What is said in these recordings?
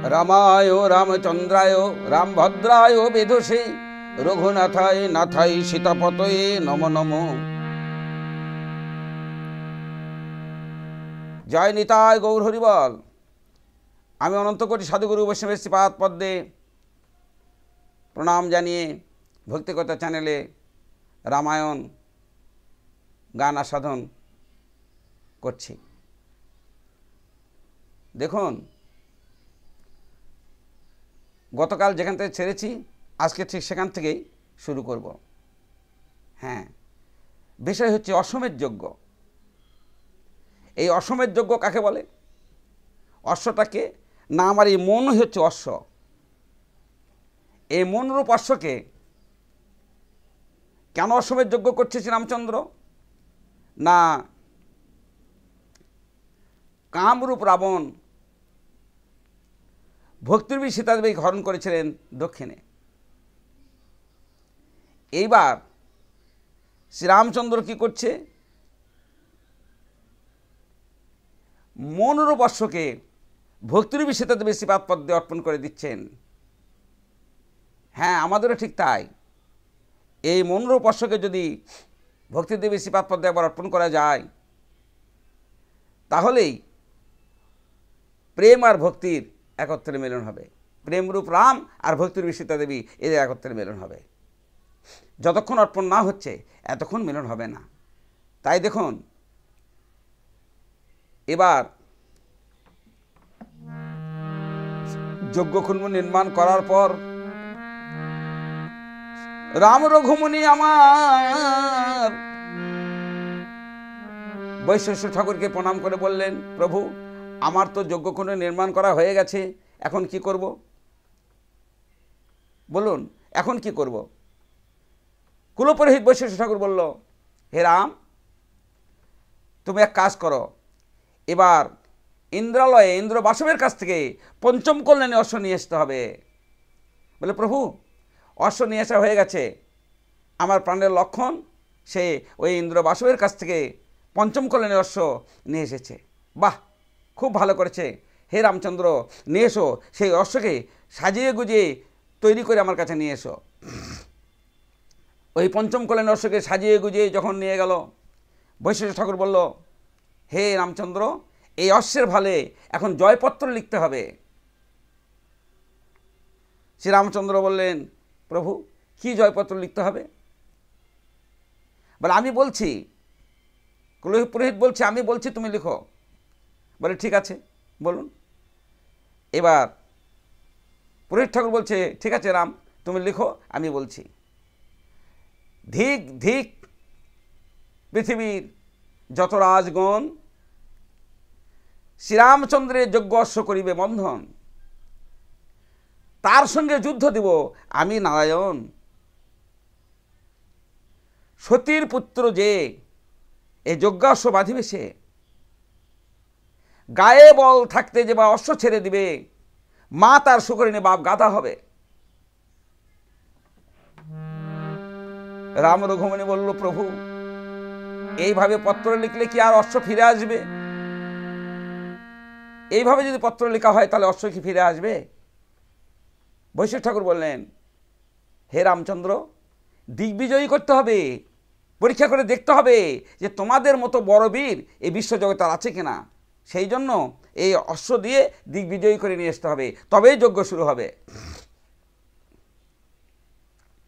রামায় রামচন্দ্রায় রামভদ্রায় বিদুষে রঘুনাথায় নাথায় সীতাপতয়ে নমো নমো। জয় নিতাই গৌর হরিবল। আমি অনন্তকোটি সাধুগুরু বৈষ্ণবের শ্রীপাদ পদ্মে প্রণাম জানিয়ে ভক্তিকথা চ্যানেলে রামায়ণ গান আস্বাদন করছি। দেখুন, গতকাল যেখান থেকে ছেড়েছি আজকে ঠিক সেখান থেকেই শুরু করব। হ্যাঁ, বিষয় হচ্ছে অশ্বমেধ যজ্ঞ। এই অশ্বমেধ যজ্ঞ কাকে বলে? অশ্বটাকে না, আমার এই মন হচ্ছে অশ্ব। এই মনরূপ অশ্বকে কেন অশ্বমেধ যজ্ঞ করছে শ্রীরামচন্দ্র? না, কামরূপ রাবণ ভক্তিরূপী সীতাদেবীকে হরণ করেছিলেন দক্ষিণে। এইবার শ্রীরামচন্দ্র কি করছে? মনরূপ অশ্বকে ভক্তিরূপী সীতাদেবী শ্রীপাদ পদ্মে অর্পণ করে দিচ্ছেন। হ্যাঁ, আমাদেরও ঠিক তাই। এই মনরূপ অশ্বকে যদি ভক্তিদেবী শ্রীপাদ পদ্মে একবার অর্পণ করা যায়, তাহলেই প্রেম আর ভক্তির একত্রে মিলন হবে। প্রেমরূপ রাম আর ভক্তিরূপী সীতাদেবী এদের একত্রে মিলন হবে। যতক্ষণ অর্পণ না হচ্ছে এতক্ষণ মিলন হবে না। তাই দেখুন, এবার যজ্ঞকুণ্ড নির্মাণ করার পর রাম রঘুমুনি আমার বৈশ্বস্য ঠাকুরকে প্রণাম করে বললেন, প্রভু, আমার তো যজ্ঞকুণ্ড নির্মাণ করা হয়ে গেছে, এখন কি করব? বলুন, এখন কি করব? কুলপুরোহিত বৈশ্বস্য ঠাকুর বলল, হে রাম, তুমি এক কাজ করো, এবার ইন্দ্রালয়ে ইন্দ্র বাসবের কাছ থেকে পঞ্চম কল্যাণী অশ্ব নিয়ে আসতে হবে। বলে, প্রভু, অশ্ব নিয়ে আসা হয়ে গেছে, আমার প্রাণের লক্ষণ সে ওই ইন্দ্র বাসবের কাছ থেকে পঞ্চম কল্যাণী অশ্ব নিয়ে এসেছে। বাহ, খুব ভালো করেছে। হে রামচন্দ্র, নিয়ে এসো, সেই অশ্বকে সাজিয়ে গুজিয়ে তৈরি করে আমার কাছে নিয়ে এসো। ওই পঞ্চম কল্যাণী অশ্বকে সাজিয়ে গুজিয়ে যখন নিয়ে গেল, বৈশ্বস্য ঠাকুর বলল, হে রামচন্দ্র, এই অশ্বের ভালে এখন জয়পত্র লিখতে হবে। শ্রীরামচন্দ্র বললেন, প্রভু, কি জয়পত্র লিখতে হবে? বলে, আমি বলছি। পুরোহিত বলছে, আমি বলছি, তুমি লিখো। বলে, ঠিক আছে, বলুন। এবার পুরোহিত ঠাকুর বলছে, ঠিক আছে রাম, তুমি লিখো, আমি বলছি। ধিক ধিক পৃথিবীর যত রাজগণ, শ্রীরামচন্দ্রের যজ্ঞ অশ্ব করিবে বন্ধন, তার সঙ্গে যুদ্ধ দিব আমি নারায়ণ। সতীর পুত্র যে এই যজ্ঞাশ্ব বাঁধিবে, সে গায়ে বল থাকতে যে বা অশ্ব ছেড়ে দিবে, মা তার সুকরিণী বাপ গাধা হবে। রাম রঘুমণি বলল, প্রভু, এইভাবে পত্র লিখলে কি আর অশ্ব ফিরে আসবে? এইভাবে যদি পত্র লেখা হয় তাহলে অশ্ব কি ফিরে আসবে? বৈশ্বস্য ঠাকুর বললেন, হে রামচন্দ্র, দিগ্বিজয়ী করতে হবে, পরীক্ষা করে দেখতে হবে যে তোমাদের মতো বড় বীর এই বিশ্বজগতে আছে কিনা। সেই জন্য এই অশ্ব দিয়ে দিগ্বিজয়ী করে নিয়ে আসতে হবে, তবেই যজ্ঞ শুরু হবে।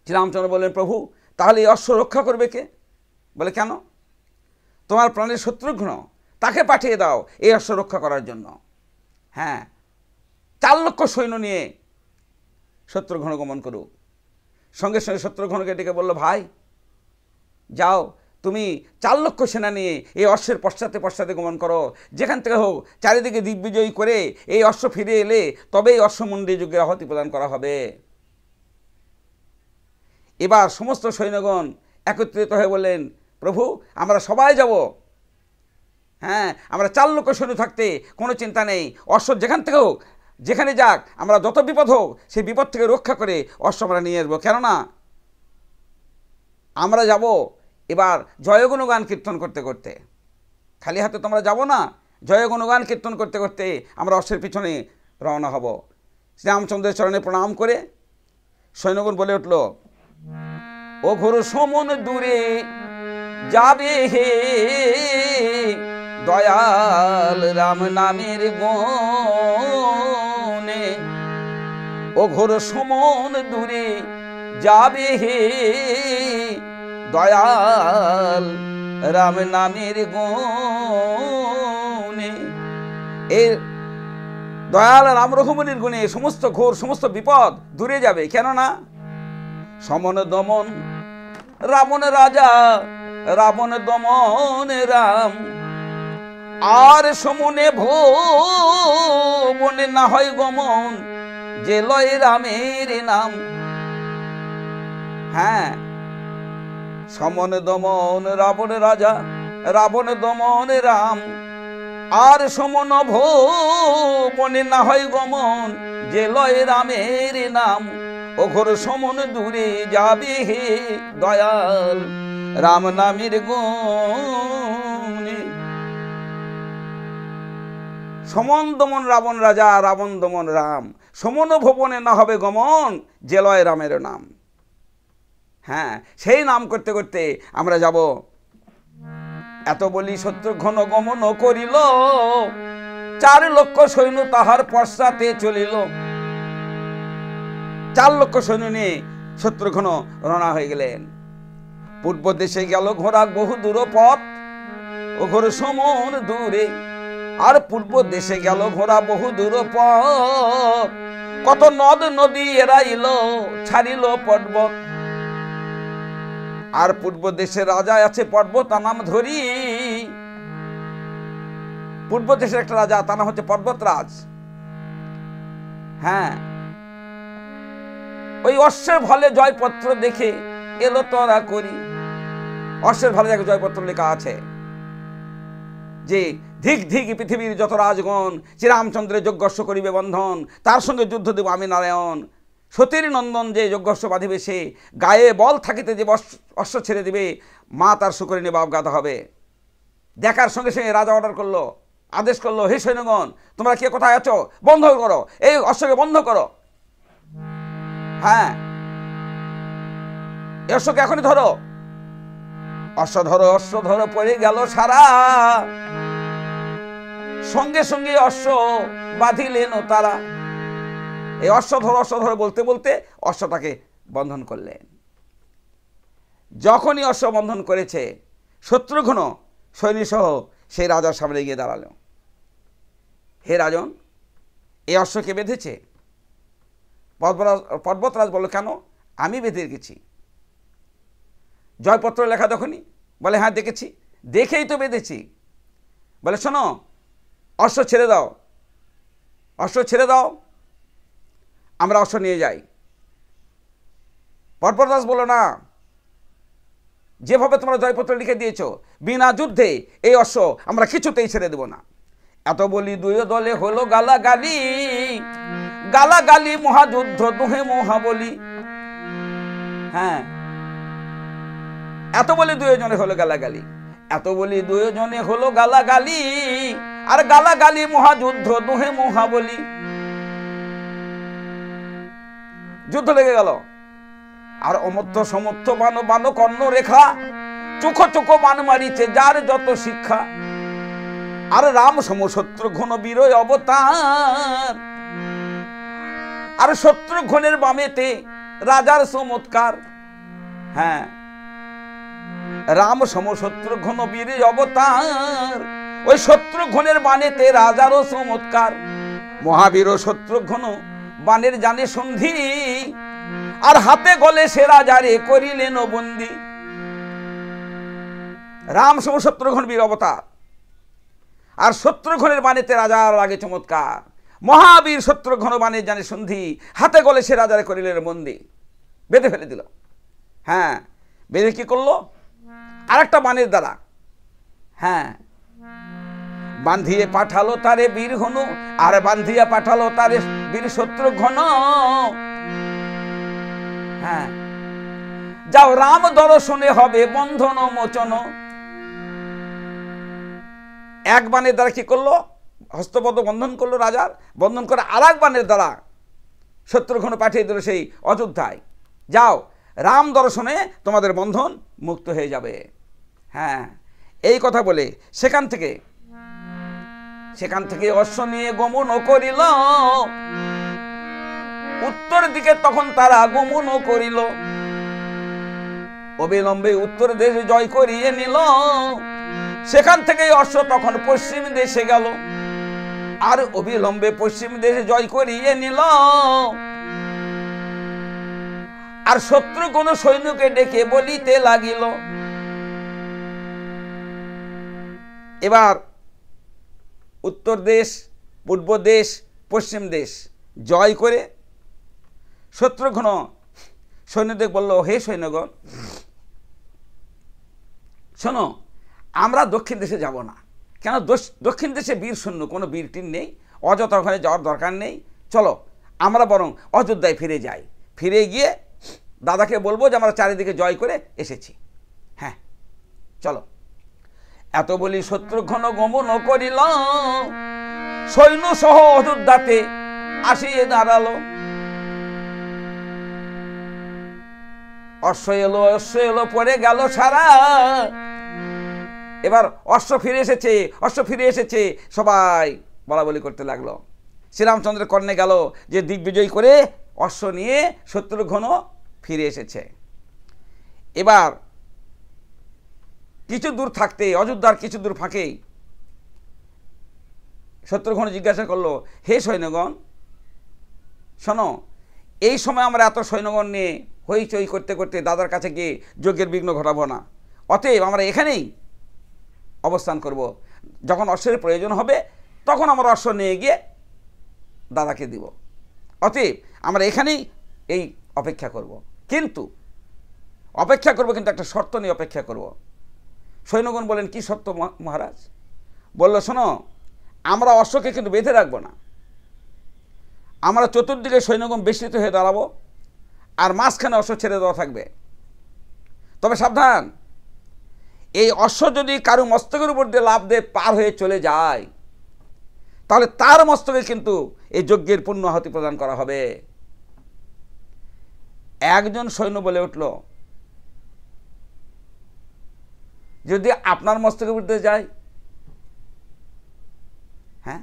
শ্রীরামচন্দ্র বললেন, প্রভু, তাহলে এই অশ্ব রক্ষা করবে কে? বলে, কেন? তোমার প্রাণের শত্রুঘ্ন, তাকে পাঠিয়ে দাও এই অশ্ব রক্ষা করার জন্য। হ্যাঁ, 4 লক্ষ সৈন্য নিয়ে শত্রুঘ্ন গমন করুক। সঙ্গে সঙ্গে শত্রুঘ্নকে ডেকে বলল, ভাই যাও, তুমি 4 লক্ষ সেনা নিয়ে এই অশ্বের পশ্চাতে পশ্চাতে গমন করো, যেখান থেকে হোক চারিদিকে দিগ্বিজয়ী করে এই অশ্ব ফিরে এলে তবেই অশ্বমুণ্ডী যজ্ঞের আহুতি প্রদান করা হবে। এবার সমস্ত সৈন্যগণ একত্রিত হয়ে বললেন, প্রভু, আমরা সবাই যাব। হ্যাঁ, আমরা 4 লক্ষ সৈন্য থাকতে কোনো চিন্তা নেই, অশ্ব যেখান থেকে হোক, যেখানে যাক, আমরা যত বিপদ হোক সেই বিপদ থেকে রক্ষা করে অশ্ব আমরা নিয়ে আসবো। কেননা আমরা যাব এবার জয়গুণগান কীর্তন করতে করতে, খালি হাতে তোমরা যাব না, জয়গুণগান কীর্তন করতে করতে আমরা অশ্বের পিছনে রওনা হব। শ্রীরামচন্দ্রের চরণে প্রণাম করে সৈন্যগণ বলে উঠল, ও ঘোর সমন দূরে যাবে হে, দয়াল রাম নামের গুণে। ও ঘোর সমন দূরে যাবে হে, দয়াল রাম নামের গুণে। এর দয়াল রাম রঘুমনির গুণে সমস্ত ঘোর সমস্ত বিপদ দূরে যাবে। কেননা সমন দমন রাবণ রাজা, রাবণ দমন রাম, আর সমনে ভুবনে না হয় গমন, যে লয় রামের নাম। হ্যাঁ, সমন দমন রাবণ রাজা, রাবণ দমন রাম, আর সমন ভুবনে না হয় গমন, যে লয় রামের নাম। ও ঘোর সমন দূরে যাবে হে, দয়াল রাম নামের গুণে। সমন দমন রাবণ রাজা, রাবণ দমন রাম, সমন ভুবনে না হবে গমন, যে লয় রামের নাম। হ্যাঁ, সেই নাম করতে করতে আমরা যাব। এত বলি শত্রুঘ্ন গমন করিল, 4 লক্ষ সৈন্য তাহার পশ্চাতে চলিল। 4 লক্ষ সৈন্য নিয়ে শত্রুঘ্ন রওনা হয়ে গেলেন। পূর্ব দেশে গেল ঘোড়া বহু দূর পথ, ও ঘোর সমন দূরে। আর পূর্ব দেশে গেল ঘোড়া বহু দূর পথ, কত নদ নদী এড়াইল ছাড়িল পর্বত। আর পূর্ব দেশের রাজা আছে পর্বত, তার নাম ধরি। পূর্ব দেশের একটা রাজা, তার নাম হচ্ছে পর্বতরাজ। হ্যাঁ, ওই অশ্বের ফলে জয়পত্র দেখে এলো তোরা করি। অশ্বের ফলে এক জয়পত্র লেখা আছে যে ধিক ধিক পৃথিবীর যত রাজগণ, শ্রীরামচন্দ্রের যজ্ঞস্ব করিবে বন্ধন, তার সঙ্গে যুদ্ধ দেব আমি নারায়ণ। সতীর নন্দন যে যজ্ঞস্ব বাঁধিবে, সে গায়ে বল থাকিতে যে অশ্ব ছেড়ে দিবে, মা তার সুকরি নেবে অবগাত হবে। দেখার সঙ্গে সঙ্গে রাজা অর্ডার করলো, আদেশ করলো, হে সৈন্যগণ, তোমরা কে কোথায় আছো, বন্ধ করো, এই অশ্বকে বন্ধ করো। হ্যাঁ, এই অশ্বকে এখনই ধরো। অশ্ব ধরো, অশ্ব ধরো, পড়ে গেল সারা। সঙ্গে সঙ্গে অশ্ব বাঁধিলেন তারা। এই অশ্ব ধরো বলতে বলতে অশ্বটাকে বন্ধন করলেন। যখনই অশ্ব বন্ধন করেছে, শত্রুঘ্ন সৈন্যসহ সেই রাজার সামনে গিয়ে দাঁড়ালো। হে রাজন, এই অশ্বকে বেঁধেছে? পর্বতরাজ বলল, কেন? আমি বেঁধে রেখেছি। জয়পত্র লেখা তখনই বলে, হ্যাঁ দেখেছি, দেখেই তো বেঁধেছি। বলে, শোনো, অশ্ব ছেড়ে দাও, অশ্ব ছেড়ে দাও, আমরা অশ্ব নিয়ে যাই। পর্বতরাজ বলল, না, যেভাবে তোমরা জয়পত্র লিখে দিয়েছ, বিনা যুদ্ধে এই অশ্ব আমরা কিছুতেই ছেড়ে দেব না। এত বলি দুই দলে হলো গালাগালি, গালাগালি মহাযুদ্ধ দুহে মহাবলী। হ্যাঁ, এত বলি দুজনে হলো গালাগালি, এত বলি দুজনে হলো গালাগালি, আর গালাগালি মহাযুদ্ধ দুহে মহাবলী। যুদ্ধ লেগে গেল। আর অমর্থ সমর্থ বান বান কর্ণ রেখা, চোখো চোখো বান মারিছে যার যত শিক্ষা। আর রাম সম শত্রুঘ্ন বীর অবতার, আর শত্রুঘ্নের বামেতে রাজার চমৎকার। হ্যাঁ, রাম সম শত্রুঘ্ন বীর অবতার, ওই শত্রুঘ্নের বানেতে রাজারও চমৎকার। মহাবীর শত্রুঘ্ন বানের জানে সন্ধি, আর হাতে গলে সে রাজারে করিলেন বন্দি। রাম সম শত্রুঘ্ন বীর অবতার, আর শত্রুঘ্নের বানেতে রাজার আগে চমৎকার। মহাবীর শত্রুঘ্ন বানের জানে সন্ধি, হাতে গলে সে রাজারে করিলেন বন্দি। বেঁধে ফেলে দিল। হ্যাঁ, বেঁধে কি করলো? আরেকটা বানের দ্বারা, হ্যাঁ, বান্ধিয়ে পাঠালো তারে বীর হনু, আর বান্ধিয়া পাঠালো তারে বীর শত্রুঘ্ন। হ্যাঁ, যাও রাম দর্শনে হবে বন্ধন মোচন। এক বানের দ্বারা কি করলো? হস্তপদ বন্ধন করলো রাজার, বন্ধন করে আর এক বানের দ্বারা শত্রুঘ্ন পাঠিয়ে দিল সেই অযোধ্যায়, যাও রাম দর্শনে তোমাদের বন্ধন মুক্ত হয়ে যাবে। হ্যাঁ, এই কথা বলে সেখান থেকে অশ্ব নিয়ে গমন করিল, উত্তর দিকে তখন তারা গমন করিল, অবিলম্বে উত্তর দেশে জয় করিয়ে নিল। সেখান থেকে অশ্ব তখন পশ্চিম দেশে গেল, আর অবিলম্বে পশ্চিম দেশে জয় করিয়ে নিল। আর শত্রু কোন সৈন্যকে ডেকে বলিতে লাগিল, এবার উত্তর দেশ, পূর্ব দেশ, পশ্চিম দেশ জয় করে শত্রুঘ্ন সৈন্যদের বলল, হে সৈন্যগণ, শোনো, আমরা দক্ষিণ দেশে যাব না। কেন? দক্ষিণ দেশে বীর সৈন্য, কোনো বীর টিম নেই, অযথা ওখানে যাওয়ার দরকার নেই। চলো আমরা বরং অযোধ্যায় ফিরে যাই, ফিরে গিয়ে দাদাকে বলবো যে আমরা চারিদিকে জয় করে এসেছি। হ্যাঁ চলো। এত বলি শত্রুঘ্ন গমন করিল, সৈন্য সহ অযোধ্যাতে আসিয়ে দাঁড়ালো। অশ্ব এলো পরে গেল সারা। এবার অশ্ব ফিরে এসেছে, সবাই বলা বলি করতে লাগলো। শ্রীরামচন্দ্রের কর্ণে গেল যে দিগ্বিজয় করে অশ্ব নিয়ে শত্রুঘ্ন ফিরে এসেছে। এবার কিছু দূর থাকতে, অযোধ্যার কিছু দূর ফাঁকেই শত্রুঘ্ন জিজ্ঞাসা করলো, হে সৈন্যগণ, শোনো, এই সময় আমরা এত সৈন্যগণ নিয়ে হইচই করতে করতে দাদার কাছে গিয়ে যজ্ঞের বিঘ্ন ঘটাবো না। অতএব আমরা এখানেই অবস্থান করব, যখন অশ্বের প্রয়োজন হবে তখন আমরা অশ্ব নিয়ে গিয়ে দাদাকে দিব। অতএব আমরা এখানেই এই অপেক্ষা করব, কিন্তু একটা শর্ত নিয়ে অপেক্ষা করব। সৈন্যগণ বলেন, কি শর্ত মহারাজ? বলল, শোনো, আমরা অশ্বকে কিন্তু বেঁধে রাখবো না, আমরা চতুর্দিকে সৈন্যগণ বেষ্টিত হয়ে দাঁড়াবো, আর মাঝখানে অশ্ব ছেড়ে দেওয়া থাকবে। তবে সাবধান, এই অশ্ব যদি কারো মস্তকের উপর দিয়ে লাফ দিয়ে পার হয়ে চলে যায়, তাহলে তার মস্তকে কিন্তু এই যজ্ঞের পূর্ণ আহুতি প্রদান করা হবে। একজন সৈন্য বলে উঠল, যদি আপনার মস্তকের উপর দিয়ে যায়? হ্যাঁ,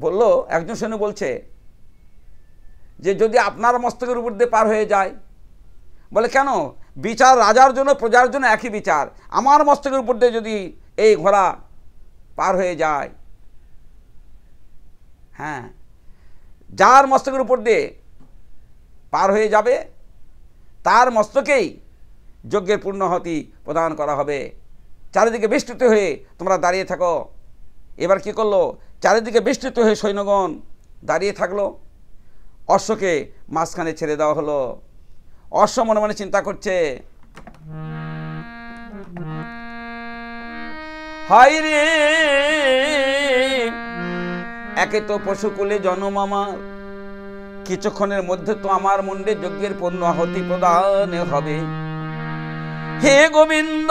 বলল, একজন সৈন্য বলছে যে যদি আপনার মস্তকের উপর দিয়ে পার হয়ে যায়। বলে, কেন? বিচার রাজার জন্য, প্রজার জন্য একই বিচার। আমার মস্তকের উপর দিয়ে যদি এই ঘোড়া পার হয়ে যায়, হ্যাঁ, যার মস্তকের উপর দিয়ে পার হয়ে যাবে তার মস্তকেই যজ্ঞের পূর্ণাহুতি প্রদান করা হবে। চারিদিকে বেষ্টিত হয়ে তোমরা দাঁড়িয়ে থাকো। এবার কি করলো? চারিদিকে বেষ্টিত হয়ে সৈন্যগণ দাঁড়িয়ে থাকলো, অশ্বকে মাঝখানে ছেড়ে দেওয়া হলো। অশ্ব মনে মনে চিন্তা করছে, হায় রে, একে তো পশুকুলে জন্ম আমার, কিছুক্ষণের মধ্যে তো আমার মুন্ডে যজ্ঞের পূর্ণ আহুতি প্রদান হবে। হে গোবিন্দ,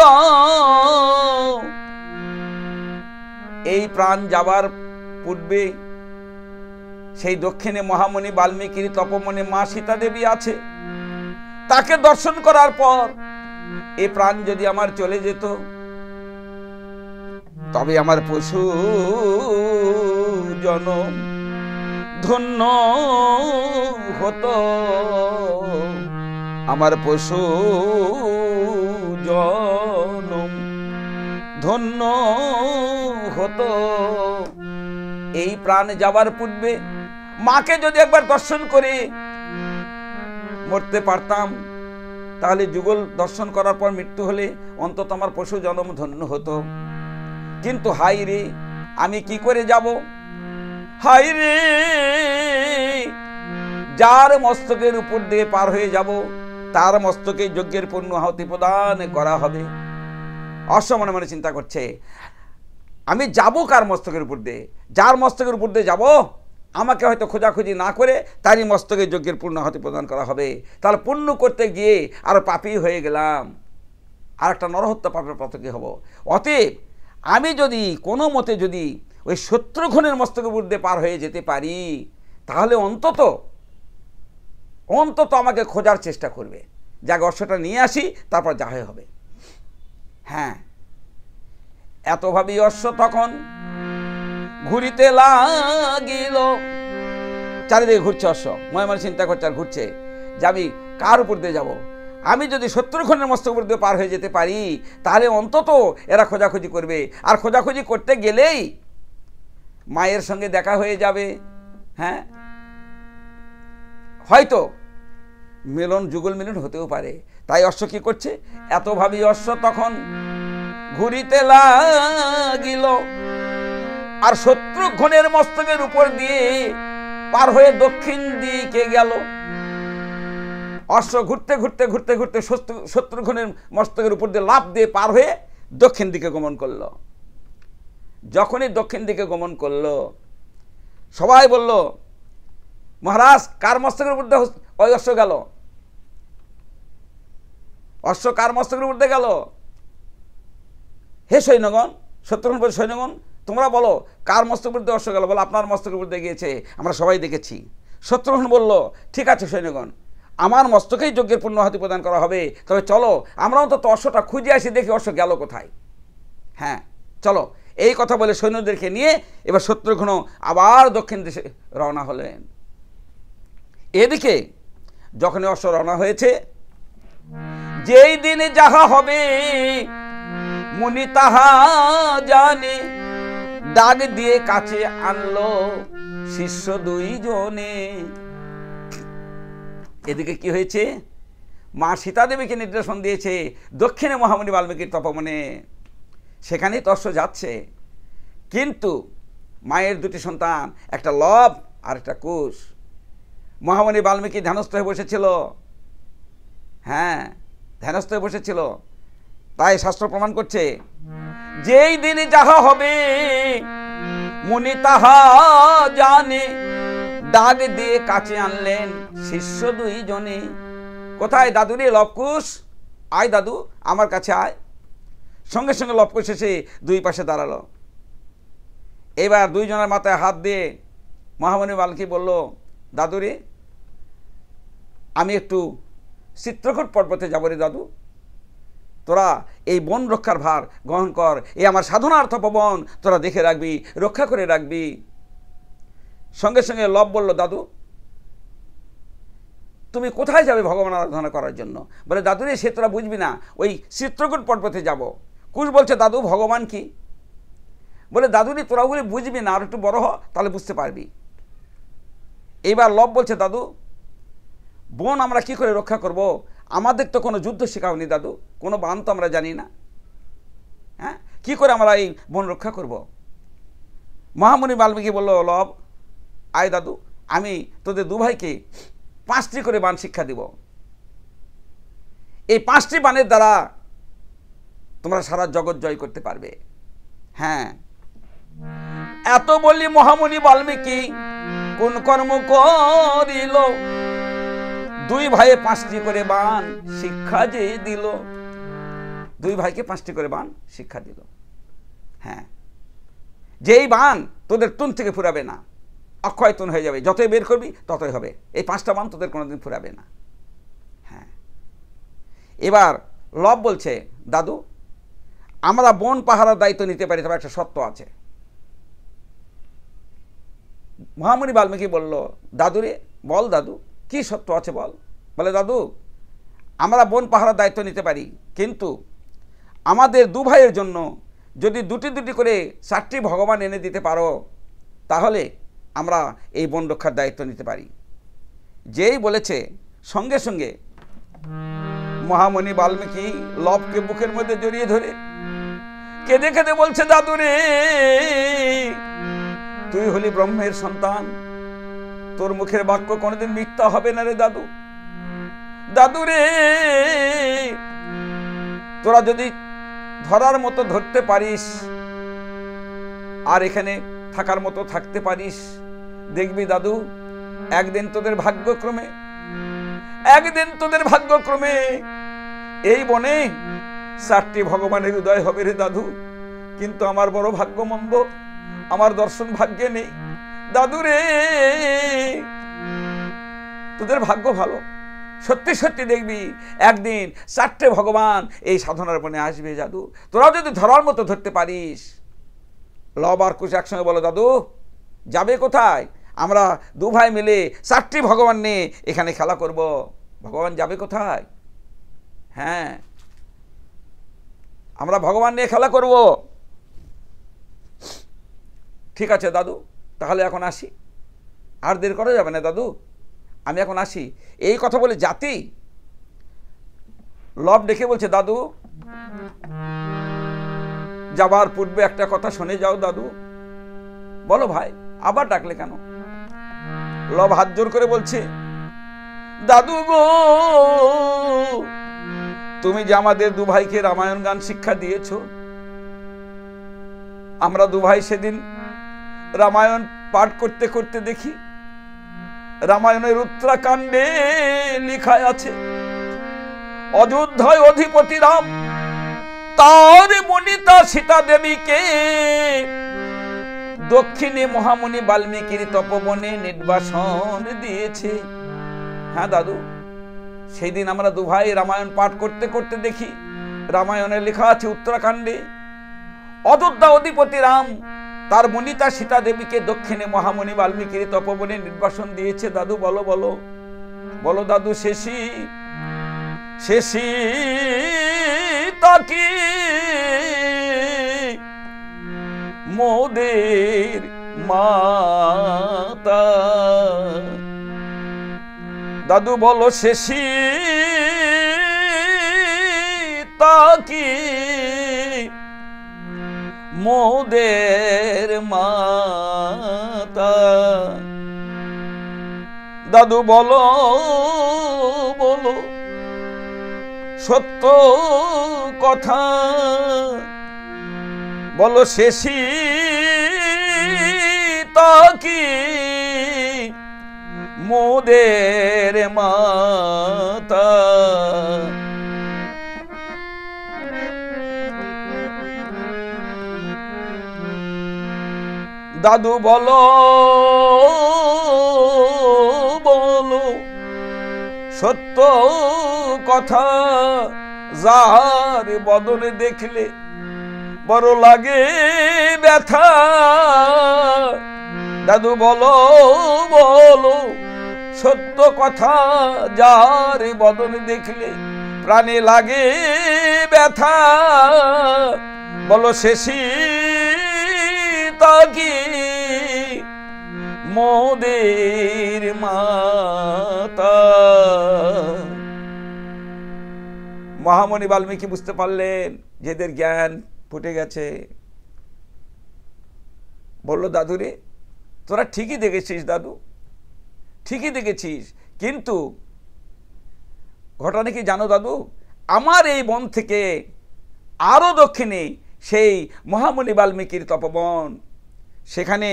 এই প্রাণ যাবার পূর্বে সেই দক্ষিণে মহামণি বাল্মীকির তপমণি মা সীতা দেবী আছে, তাকে দর্শন করার পর এই প্রাণ যদি আমার চলে যেত, তবে আমার পশু জনম ধন্য হতো, আমার পশু জনম ধন্য হতো। এই প্রাণ যাবার পূর্বে মাকে যদি একবার দর্শন করে মরতে পারতাম, তাহলে যুগল দর্শন করার পর মৃত্যু হলে অন্তত আমার পশু জন্ম ধন্য হতো। কিন্তু হাই রে, আমি কি করে যাব? হাই রে, যার মস্তকের উপর দিয়ে পার হয়ে যাব তার মস্তকে যজ্ঞের পূর্ণ আহুতি প্রদান করা হবে। অশ্ব মনে মনে চিন্তা করছে, আমি যাব কার মস্তকের উপর দিয়ে? যার মস্তকের উপর দিয়ে যাব, আমাকে হয়তো খোঁজাখুঁজি না করে তারই মস্তকে যজ্ঞের পূর্ণ আহুতি প্রদান করা হবে। তাহলে পুণ্য করতে গিয়ে আরো পাপী হয়ে গেলাম, আর একটা নরহত্যা পাপের পথকে হব। অতএব আমি যদি কোনো মতে যদি ওই শত্রুঘ্নের মস্তকের উপর দিয়ে পার হয়ে যেতে পারি, তাহলে অন্তত আমাকে খোঁজার চেষ্টা করবে। যাকে অশ্বটা নিয়ে আসি, তারপর যা হবে। হ্যাঁ, এতভাবেই অশ্ব তখন ঘুরিতে লাগিল। চারিদিকে ঘুরছে অশ্ব, মনে মনে চিন্তা করছে আর ঘুরছে যে আমি কার উপর দিয়ে যাব। আমি যদি শত্রুঘ্নের মস্তক উপর দিয়ে পার হয়ে যেতে পারি, তাহলে অন্তত এরা খোঁজাখুঁজি করবে। আর খোঁজাখুঁজি করতে গেলেই মায়ের সঙ্গে দেখা হয়ে যাবে। হ্যাঁ, হয়তো যুগল মিলন হতেও পারে। তাই অশ্ব কি করছে, এতভাবেই অশ্ব তখন ঘুরিতে লাগিল, আর শত্রুঘ্নের মস্তকের উপর দিয়ে পার হয়ে দক্ষিণ দিকে গেল। অশ্ব ঘুরতে ঘুরতে ঘুরতে ঘুরতে শত্রুঘ্নের মস্তকের উপর দিয়ে লাফ দিয়ে পার হয়ে দক্ষিণ দিকে গমন করলো। যখনই দক্ষিণ দিকে গমন করলো, সবাই বলল, মহারাজ কার মস্তকের উপর দিয়ে ওই অশ্ব গেল? অশ্ব কার মস্তকের উপর দিয়ে গেল? হে সৈন্যগণ, শত্রুঘ্ন বলে, সৈন্যগণ তোমরা বলো কার মস্তকের উপর দিয়ে অশ্ব গেল? বলো আপনার মস্তকের উপর দিয়ে গিয়েছে, আমরা সবাই দেখেছি। শত্রুঘ্ন বলল, ঠিক আছে সৈন্যগণ, আমার মস্তকেই যজ্ঞের পূর্ণাহুতি প্রদান করা হবে। তবে চলো আমরা অন্তত অশ্বটা খুঁজে আসি, দেখি অশ্ব গেল কোথায়। হ্যাঁ চলো। এই কথা বলে সৈন্যদেরকে নিয়ে এবার শত্রুঘ্ন আবার দক্ষিণ দেশে রওনা হলেন। এদিকে যখন অশ্ব রওনা হয়েছে, যেই দিনে যাহা হবে মুনি তাহা জানে, ডাক দিয়ে কাছে আনলো শিষ্য দুইজনে। এদিকে কি হয়েছে, মা সীতা দেবীকে নির্দেশন দিয়েছে দক্ষিণে মহামুনি বাল্মীকির তপবনে, সেখানেই অশ্ব যাচ্ছে। কিন্তু মায়ের দুটি সন্তান, একটা লব আর একটা কুশ, মহামুনি বাল্মীকি ধ্যানস্থ হয়ে বসেছিল। হ্যাঁ, ধ্যানস্থ হয়ে বসেছিল। তাই শাস্ত্র প্রমাণ করছে, যেই দিনে যাহা হবে মুনি তাহা জানে, ডাক দিয়ে কাছে আনলেন শিষ্য দুইজনে। কোথায় দাদুরে? লবকুশ, আয় দাদু আমার কাছে আয়। সঙ্গে সঙ্গে লবকুশ এসে দুই পাশে দাঁড়ালো। এবার দুইজনের মাথায় হাত দিয়ে মহামুনি বাল্মীকি বলল, দাদুরে আমি একটু চিত্রকূট পর্বতে যাব রে দাদু, তোরা এই বন রক্ষার ভার গ্রহণ কর। এই আমার সাধনার্থ পবন তোরা দেখে রাখবি, রক্ষা করে রাখবি। সঙ্গে সঙ্গে লব বলল, দাদু তুমি কোথায় যাবে ভগবান আরাধনা করার জন্য? বলে, দাদুরে সে তোরা বুঝবি না, ওই চিত্রকূট পর্বতে যাব। কুশ বলছে, দাদু ভগবান কি? বলে, দাদুরে তোরা ওগুলি বুঝবি না, আর একটু বড় হ তাহলে বুঝতে পারবি। এইবার লব বলছে, দাদু বন আমরা কি করে রক্ষা করব? আমাদের তো কোনো যুদ্ধ শেখাওনি দাদু, কোনো বান তো আমরা জানি না। হ্যাঁ, কি করে আমরা এই বন রক্ষা করব? মহামুনি বাল্মীকি বলল, লব আয় দাদু, আমি তোদের দু ভাইকে 5টি করে বান শিক্ষা দিব। এই 5টি বানের দ্বারা তোমরা সারা জগৎ জয় করতে পারবে। হ্যাঁ, এত বলি মহামুনি বাল্মীকি কোন কর্ম করিল, দুই ভাইয়ে 5টি করে বান শিক্ষা যে দিল। দুই ভাইকে 5টি করে বান শিক্ষা দিল। হ্যাঁ, যেই বান তোদের তুন থেকে ফুরাবে না, অক্ষয় তুন হয়ে যাবে, যতই বের করবি ততই হবে। এই 5টা বান তোদের কোনোদিন ফুরাবে না। হ্যাঁ, এবার লব বলছে, দাদু আমরা বন পাহারার দায়িত্ব নিতে পারি, তবে একটা শর্ত আছে। মহামুনি বাল্মীকি বলল, দাদুরে বল দাদু কি সত্য আছে বল। বলে, দাদু আমরা বন পাহারার দায়িত্ব নিতে পারি, কিন্তু আমাদের দু ভাইয়ের জন্য যদি দুটি দুটি করে 4টি ভগবান এনে দিতে পারো, তাহলে আমরা এই বন রক্ষার দায়িত্ব নিতে পারি। যেই বলেছে সঙ্গে সঙ্গে মহামুনি বাল্মীকি লবকে বুকের মধ্যে জড়িয়ে ধরে কেঁদে কেঁদে বলছে, দাদুরে তুই হলি ব্রহ্মের সন্তান, তোর মুখের বাক্য কোনোদিন মিথ্যা হবে না রে দাদু। দাদুরে তোরা যদি ধরার মতো ধরতে পারিস আর এখানে থাকার মতো থাকতে পারিস, দেখবি দাদু একদিন তোদের ভাগ্যক্রমে এই বনে 4টি ভগবানের উদয় হবে রে দাদু। কিন্তু আমার বড় ভাগ্যমন্দ, আমার দর্শন ভাগ্যে নেই। দাদু রে, তোদের ভাগ্য ভালো, সত্যি সত্যি দেখবি একদিন 4টে ভগবান এই সাধনার বনে আসবে। দাদু তোরা যদি ধরার মতো ধরতে পারিস। লব আর কুশ একসঙ্গে বলো, দাদু যাবে কোথায়? আমরা দু ভাই মিলে 4টি ভগবান নিয়ে এখানে খেলা করব। ভগবান যাবে কোথায়? হ্যাঁ, আমরা ভগবান নিয়ে খেলা করব। ঠিক আছে দাদু, তাহলে এখন আসি, আর দেরি করা যাবে না দাদু, আমি এখন আসি। এই কথা বলে জাতি লব ডেকে বলছে, দাদু যাবার পূর্বে একটা কথা শুনে যাও দাদু। বলো ভাই, আবার ডাকলে কেন? লব হাত জোর করে বলছে, দাদু গো, তুমি যে আমাদের দু ভাইকে রামায়ণ গান শিক্ষা দিয়েছ, আমরা দু ভাই সেদিন রামায়ণ পাঠ করতে করতে দেখি রামায়ণের উত্তরাকাণ্ডে লেখা আছে, অযোধ্যায় অধিপতি রাম তার বনিতা সীতা দেবীকে দক্ষিণে মহামুনি বাল্মীকির তপবনে নির্বাসন দিয়েছে। হ্যাঁ দাদু, সেই দিন আমরা দু ভাই রামায়ণ পাঠ করতে করতে দেখি রামায়ণে লেখা আছে উত্তরাকাণ্ডে, অযোধ্যা অধিপতি রাম তার বনিতা সীতা দেবীকে দক্ষিণে মহামুনি বাল্মীকির তপবনে নির্বাসন দিয়েছে। দাদু বলো বলো বলো দাদু, শেষী শেষী তাকি মোদের মাতা। দাদু বলো, শেষী তাকি মোদের মাতা। দাদু বলো বলো সত্য কথা, বলো শেষী তাকি মোদের মাতা। দাদু বলো বলো সত্য কথা, যার বদনে দেখলে বড় লাগে ব্যথা। দাদু বলো বলো সত্য কথা, যার বদনে দেখলে প্রাণে লাগে ব্যথা। বলো শেষী তাকি মোদের মাতা। মহামুনি বাল্মীকি বুঝতে পারলেন যে এদের জ্ঞান ফুটে গেছে। বলল, দাদু রে, তোরা ঠিকই দেখেছিস দাদু, ঠিকই দেখেছিস, কিন্তু ঘটনা কি জানো দাদু? আমার এই বন থেকে আরো দক্ষিণে সেই মহামুনি বাল্মীকির তপবন, সেখানে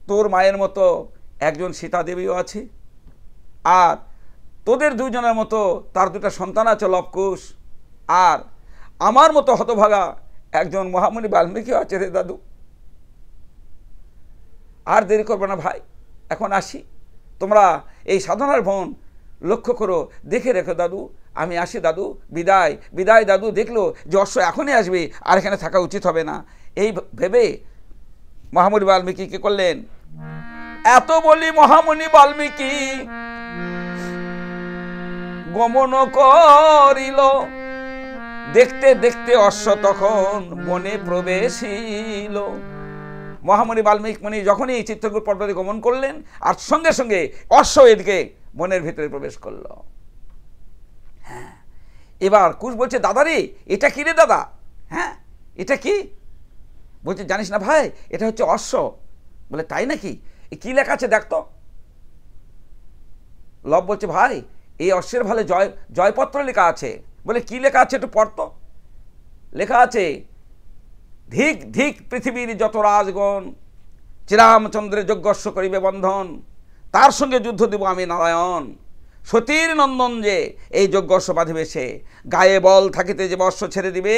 তোর মায়ের মতো একজন সীতা দেবীও আছে, আর তোদের দুজনের মতো তার দুটা সন্তান আছে লবকুশ, আর আমার মতো হতভাগা একজন মহামুনি বাল্মীকিও আছে রে দাদু। আর দেরি করবে না ভাই, এখন আসি। তোমরা এই সাধনার বন লক্ষ্য করো, দেখে রেখো দাদু, আমি আসি দাদু, বিদায় বিদায়। দাদু দেখলো যে অশ্ব এখনই আসবে, আর এখানে থাকা উচিত হবে না। এই ভেবে মহামুনি বাল্মীকি কি করলেন? এত বলি মহামুনি বাল্মীকি গমন করিল, দেখতে দেখতে অশ্ব তখন বনে প্রবেশিল। মহামুনি বাল্মীকি মুনি যখনই চিত্রকূট পর্বতে গমন করলেন, আর সঙ্গে সঙ্গে অশ্ব এদিকে বনের ভিতরে প্রবেশ করল। হ্যাঁ, এবার কুশ বলছে, দাদা রে, এটা কি রে দাদা? হ্যাঁ, এটা কি? বলছে, জানিস না ভাই, এটা হচ্ছে অশ্ব। বলে, তাই নাকি? কি লেখা আছে দেখ তো। লব বলছে, ভাই এই অশ্বের ভালে জয়পত্র লেখা আছে। বলে, কি লেখা আছে একটু পড়তো। লেখা আছে, ধিক ধিক পৃথিবীর যত রাজগণ, শ্রীরামচন্দ্রের যজ্ঞস্ব করিবে বন্ধন, তার সঙ্গে যুদ্ধ দিব আমি নারায়ণ। সতীর নন্দন যে এই যজ্ঞস্ব বাঁধিবে, সে গায়ে বল থাকিতে যে অশ্ব ছেড়ে দিবে,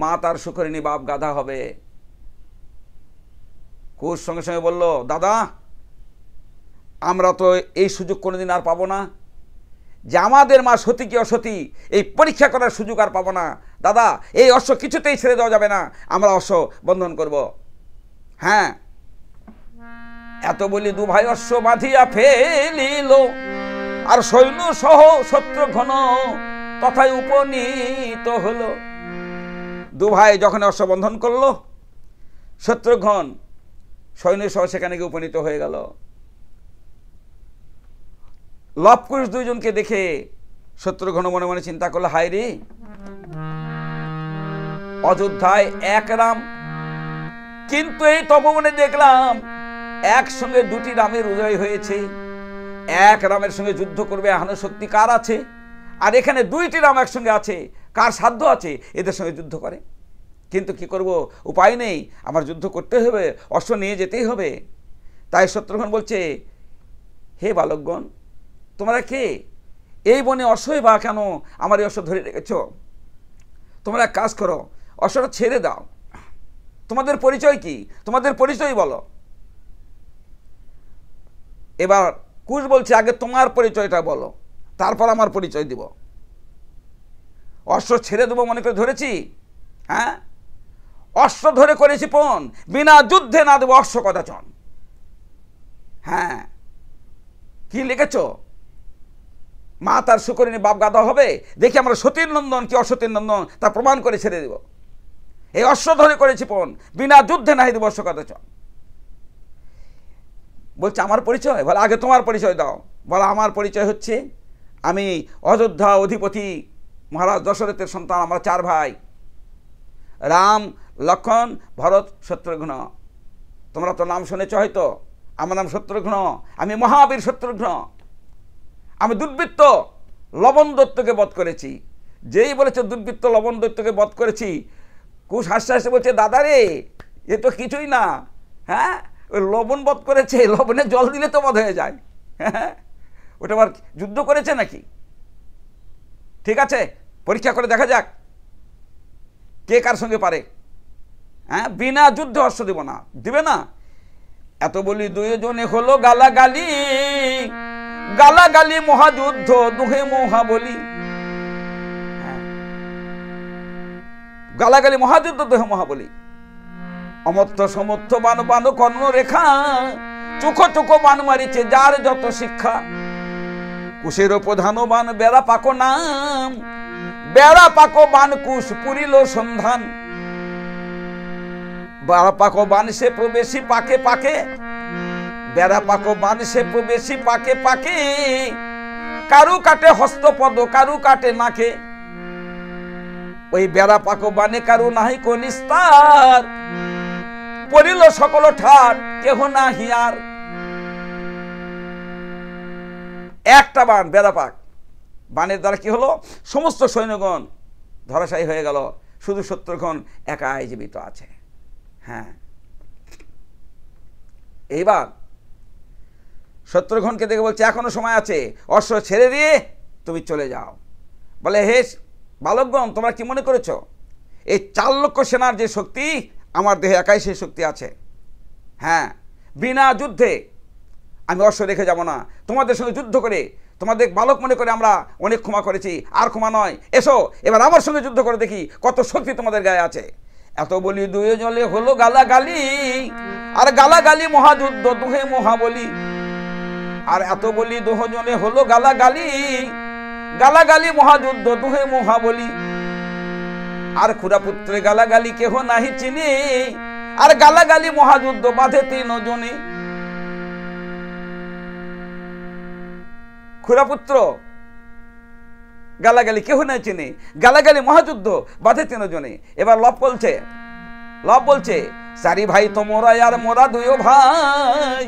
মা তার সুখরিণী, বাপ গাধা হবে। কুশ সঙ্গে সঙ্গে বলল, দাদা আমরা তো এই সুযোগ কোনোদিন আর পাবো না, যে আমাদের মা সতী কি অসতী এই পরীক্ষা করার সুযোগ আর পাবো না। দাদা এই অশ্ব কিছুতেই ছেড়ে দেওয়া যাবে না, আমরা অশ্ব বন্ধন করব। হ্যাঁ, এত বলি দু ভাই অশ্ব বাঁধিয়া ফেলিল, আর সৈন্য সহ শত্রুঘ্ন তথায় উপনীত হলো। দু ভাই যখন অশ্ব বন্ধন করলো, শত্রুঘ্ন সৈন্য সহ সেখানে গিয়ে উপনীত হয়ে গেল। লবকুশ দুইজনকে দেখে শত্রুঘ্ন মনে মনে চিন্তা করলো, হায় রে, অযোধ্যায় এক রাম, কিন্তু এই তপবনে দেখলাম একসঙ্গে দুটি রামের উদয় হয়েছে। এক রামের সঙ্গে যুদ্ধ করবে এমন শক্তি কার আছে? আর এখানে দুইটি রাম একসঙ্গে আছে, কার সাধ্য আছে এদের সঙ্গে যুদ্ধ করে? কিন্তু কি করব, উপায় নেই, আমার যুদ্ধ করতে হবে, অশ্ব নিয়ে যেতেই হবে। তাই শত্রুঘ্ন বলছে, হে বালকগণ, তোমরা কে? এই বনে অশ্বই বা কেন আমার এই অশ্ব ধরে রেখেছ? তোমরা এক কাজ করো, অশ্বটা ছেড়ে দাও। তোমাদের পরিচয় কি? তোমাদের পরিচয় বলো। এবার কুশ বলছে, আগে তোমার পরিচয়টা বলো, তারপর আমার পরিচয় দিব। অশ্ব ছেড়ে দেবো মনে করে ধরেছি? হ্যাঁ, অশ্ব ধরে করেছি পণ, বিনা যুদ্ধে না দেবো অশ্ব কদাচন। হ্যাঁ, কি লিখেছ? মা তার সুকরিণী, বাপ গাধা হবে, দেখি আমরা সতীর নন্দন কি অসতীর নন্দন তা প্রমাণ করে ছেড়ে দেব। এই অশ্ব ধরে করেছি পণ, বিনা যুদ্ধে নাহি দেব অশ্ব কদাচন। বলছে আমার পরিচয়? বলে আগে তোমার পরিচয় দাও। বলে আমার পরিচয় হচ্ছে, আমি অযোধ্যা অধিপতি মহারাজ দশরথের সন্তান, আমরা চার ভাই, রাম, লক্ষ্মণ, ভরত, শত্রুঘ্ন। তোমরা তো নাম শুনেছ হয়তো, আমার নাম শত্রুঘ্ন, আমি মহাবীর শত্রুঘ্ন। আমি দুর্বৃত্ত লবণ দত্তকে বধ করেছি। যেই বলেছে দুর্বৃত্ত লবণ দত্তকে বধ করেছি, কুশ হাসতে হাসতে বলছে, দাদা রে, এ তো কিছুই না। হ্যাঁ, ওই লবণ বধ করেছে, লবণে জল দিলে তো বধ হয়ে যায়। হ্যাঁ, ওটা আবার যুদ্ধ করেছে নাকি? ঠিক আছে, পরীক্ষা করে দেখা যাক কে কার সঙ্গে পারে। হ্যাঁ, বিনা যুদ্ধে অশ্ব দিব না, দিবে না। এত বলি দুইজনে হলো গালাগালি, গালাগালি মহাযুদ্ধ দুহে মহাবলী। গালাগালি মহাযুদ্ধ দুহে মহাবলী। অমর্থ সমর্থ বান বান কর্ণ রেখা, চোখো চোখো বান মারিছে যার যত শিক্ষা। কুশের প্রধান বান বেড়া পাকো নাম, বেড়া পাকো বান কুশ পুরিল সন্ধান। বেড়া পাকো বান সে প্রবেশী পাকে পাকে, বেড়া পাকো বান সে প্রবেশী পাকে পাকে। কারু কাটে হস্তপদ, কারু কাটে নাকে। ওই বেড়া পাকো বানে কারু নাহি কো নিস্তার, পড়িল সকল ঠাট কেহ না হিয়ার। একটা বান বেড়া পাক, বানের দ্বারা কি হলো, সমস্ত সৈন্যগণ ধরাশায়ী হয়ে গেল, শুধু শত্রুঘ্ন একাই জীবিত আছে। হ্যাঁ, এইবার শত্রুঘ্নকে দেখে বলছে, এখনো সময় আছে, অশ্ব ছেড়ে দিয়ে তুমি চলে যাও। বলে, হে বালকগণ, তোমরা কি মনে করেছ এই 4 লক্ষ সেনার যে শক্তি, আমার দেহে একাই সেই শক্তি আছে। হ্যাঁ, বিনা যুদ্ধে আমি অশ্ব রেখে যাব না। তোমাদের সঙ্গে যুদ্ধ করে, তোমাদের বালক মনে করে আমরা অনেক ক্ষমা করেছি, আর ক্ষমা নয়। এসো এবার আমার সঙ্গে যুদ্ধ করে দেখি কত শক্তি তোমাদের গায়ে আছে। এত বলি দুয়ে জলে হলো গালাগালি, আর গালাগালি মহাযুদ্ধ দুহে মহাবলী। আর এত বলি দুজনে হলো গালাগালি, গালাগালি মহাযুদ্ধ দুহে মহাবলী। আর ক্ষুরাপুত্রে গালাগালি কেহ নাহি চিনে, আর গালাগালি মহাযুদ্ধ বাঁধে 3 জনে। ক্ষুরাপুত্র গালাগালি কেহ নাই চিনে, গালাগালি মহাযুদ্ধ বাঁধে 3 জনে। এবার লব বলছে, চারি ভাই তোমরা আর মোরা 2 ভাই,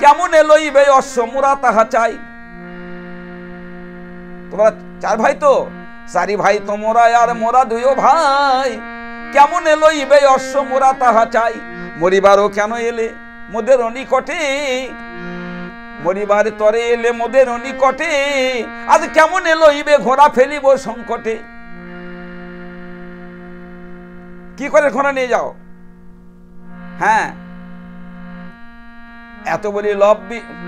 কেমন লইবে অশ্ব মোরা তাহা চাই। তোমরা 4 ভাই তো, চারি ভাই তোমরা আর মোরা 2 ভাই, কেমন লইবে অশ্ব মোরা তাহা চাই। মরিবারও কেন এলে মোদের নিকটে, মরিবার তরে এলে মোদের নিকটে, আজ কেমন লইবে ঘোড়া ফেলিব সংকটে। কি করে ঘোড়া নিয়ে যাও? হ্যাঁ, এত বলি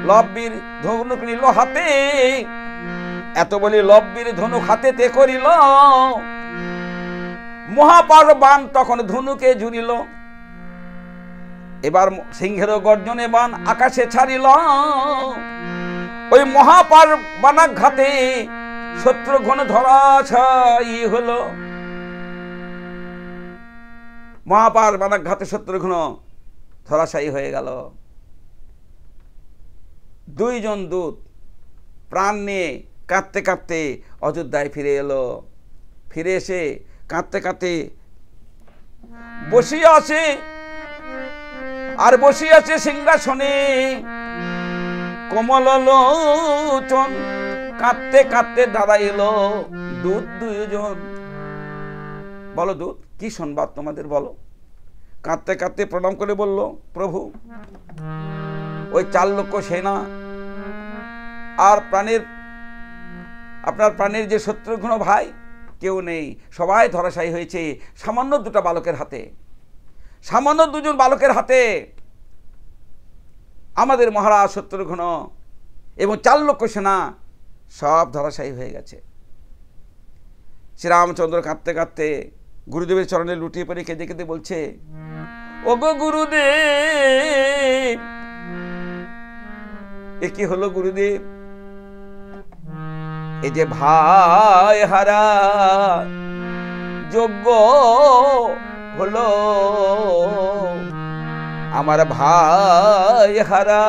লব্বির ধনুক নিল হাতে, এত বলি লব্বির ধনুক হাতেতে করিল, মহাপার বান তখন ধনুকে জুড়িল। এবার সিংহের গর্জনে বান আকাশে ছাড়িল, ওই মহাপার বানাঘাতে শত্রুঘ্ন ধরাশায়ী হলো। মহাপার বানাঘাতে শত্রুঘ্ন ধরাশায়ী হয়ে গেল। দুইজন দূত প্রাণ নিয়ে কাঁদতে কাঁদতে অযোধ্যায় ফিরে এলো। ফিরে এসে কাঁদতে কাঁদতে বসিয়ে আছে, আর বসিয়ে আছে সিংহাসনে কমল লোচন। কাঁদতে কাঁদতে দাঁড়াইল দূত দুইজন। বলো দূত, কি সংবাদ তোমাদের বলো? কাঁদতে কাঁদতে প্রণাম করে বলল, প্রভু, ওই 4 লক্ষ সেনা আর আপনার প্রাণের যে শত্রুঘ্ন ভাই কেউ নেই, সবাই ধরাশায়ী হয়েছে সামান্য 2টা বালকের হাতে। সামান্য 2জন বালকের হাতে আমাদের মহারাজ শত্রুঘ্ন এবং 4 লক্ষ সেনা সব ধরাশায়ী হয়ে গেছে। শ্রীরামচন্দ্র কাঁদতে কাঁদতে গুরুদেবের চরণে লুটিয়ে পড়ে কেঁদে কেঁদে বলছে, ওগো গুরুদেব, এ কি হলো গুরুদেব? এই যে ভাই হারা যজ্ঞ হলো, আমার ভাই হারা।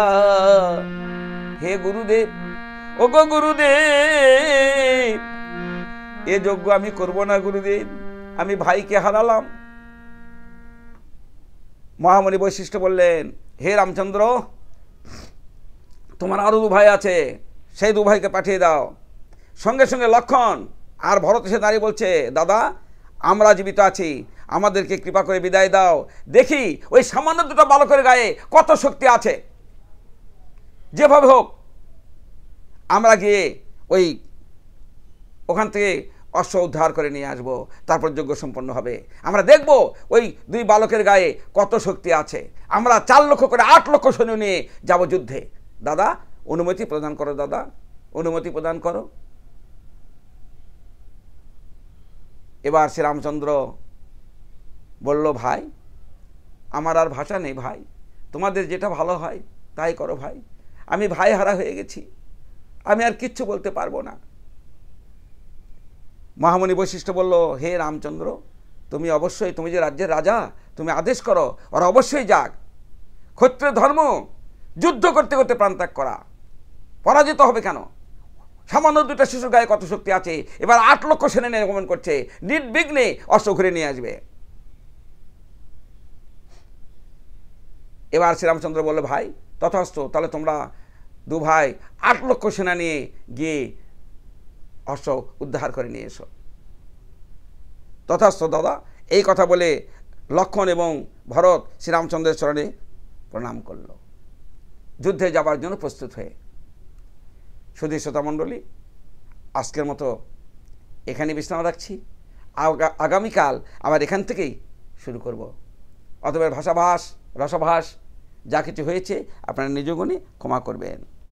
হে গুরুদেব, ওগো গুরুদেব, এ যজ্ঞ আমি করব না গুরুদেব, আমি ভাইকে হারালাম। মহামণি বৈশিষ্ট্য বললেন, হে রামচন্দ্র, তোমার আরো 2 ভাই আছে, সেই 2 ভাইকে পাঠিয়ে দাও। সঙ্গে সঙ্গে লক্ষণ আর ভরত এসে দাঁড়িয়ে বলছে, দাদা, আমরা জীবিত আছি, আমাদেরকে কৃপা করে বিদায় দাও। দেখি ওই সামান্য 2টা বালকের গায়ে কত শক্তি আছে। যেভাবে হোক আমরা গিয়ে ওখান থেকে অশ্ব উদ্ধার করে নিয়ে আসবো, তারপর যজ্ঞ সম্পন্ন হবে। আমরা দেখব ওই 2 বালকের গায়ে কত শক্তি আছে। আমরা 4 লক্ষ করে 8 লক্ষ সৈন্য নিয়ে যাব যুদ্ধে। দাদা, অনুমতি প্রদান করো, দাদা, অনুমতি প্রদান করো। এবার শ্রীরামচন্দ্র বলল, ভাই, আমার আর ভাষা নেই ভাই, তোমাদের যেটা ভালো হয় তাই করো ভাই। আমি ভাই হারা হয়ে গেছি, আমি আর কিচ্ছু বলতে পারবো না। মহামণি বৈশিষ্ট্য বলল, হে রামচন্দ্র, তুমি অবশ্যই, তুমি যে রাজ্যের রাজা, তুমি আদেশ করো, ওরা অবশ্যই যাক। ক্ষত্রিয় ধর্ম যুদ্ধ করতে করতে প্রাণত্যাগ করা, পরাজিত হবে কেন? সামান্য 2টা শিশুর গায়ে কত শক্তি আছে। এবার 8 লক্ষ সেনা নিয়ে আগমন করছে, নির্বিঘ্নে অস্ত্র ঘুরে নিয়ে আসবে। এবার শ্রীরামচন্দ্র বলল, ভাই তথাস্তু, তাহলে তোমরা 2 ভাই 8 লক্ষ সেনা নিয়ে গিয়ে অস্ত্র উদ্ধার করে নিয়ে এসো। তথাস্তু দাদা। এই কথা বলে লক্ষণ এবং ভরত শ্রীরামচন্দ্রের চরণে প্রণাম করল, যুদ্ধে যাবার জন্য প্রস্তুত হয়ে। সুধী শ্রোতামণ্ডলী, আজকের মতো এখানে বিশ্রাম রাখছি। আগামীকাল আবার এখান থেকেই শুরু করব। অতএব ভাষাভাস, রসভাস যা কিছু হয়েছে আপনারা নিজ গুণে ক্ষমা করবেন।